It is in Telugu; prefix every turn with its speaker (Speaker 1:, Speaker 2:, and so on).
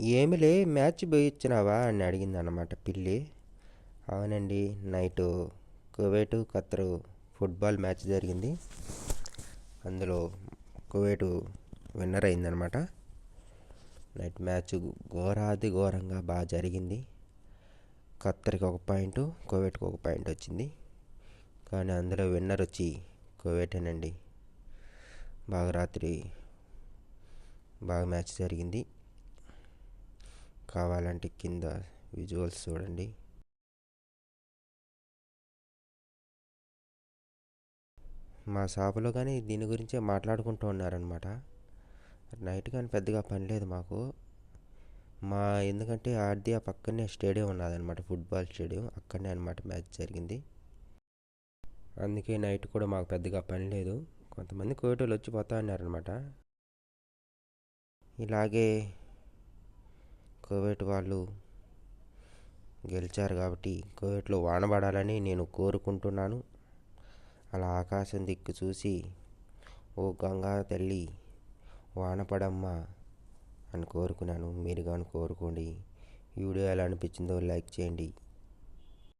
Speaker 1: ఏమిలే మ్యాచ్ పోయిచ్చినావా అని అడిగిందన్నమాట పిల్లి. అవునండి, night Kuwait Khattar football match జరిగింది. అందులో కువైట్ విన్నర్ అయిందనమాట. నైట్ మ్యాచ్ ఘోరాది ఘోరంగా బాగా జరిగింది. ఖత్తర్కి ఒక పాయింట్, కువైట్కి ఒక పాయింట్ వచ్చింది. కానీ అందులో విన్నర్ వచ్చి కువైటేనండి. బాగా రాత్రి బాగా మ్యాచ్ జరిగింది. కావాలంటే కింద విజువల్స్ చూడండి. మా షాపులో కానీ దీని గురించే మాట్లాడుకుంటూ ఉన్నారనమాట. నైట్ కానీ పెద్దగా పని లేదు మాకు. ఎందుకంటే ఆడిది ఆ పక్కనే స్టేడియం ఉన్నదన్నమాట, ఫుట్బాల్ స్టేడియం. అక్కడనే అనమాట మ్యాచ్ జరిగింది. అందుకే నైట్ కూడా మాకు పెద్దగా పని లేదు. కొంతమంది కోవిటోళ్ళు వచ్చి పోతా ఉన్నారనమాట. ఇలాగే కువైట్ వాళ్ళు గెలిచారు కాబట్టి కువైట్లో వాన పడాలని నేను కోరుకుంటున్నాను. అలా ఆకాశం దిక్కు చూసి, ఓ గంగా తల్లి వాన పడమ్మా అని కోరుకున్నాను. మీరు కానీ కోరుకోండి. ఈ వీడియో ఎలా అనిపించిందో లైక్ చేయండి.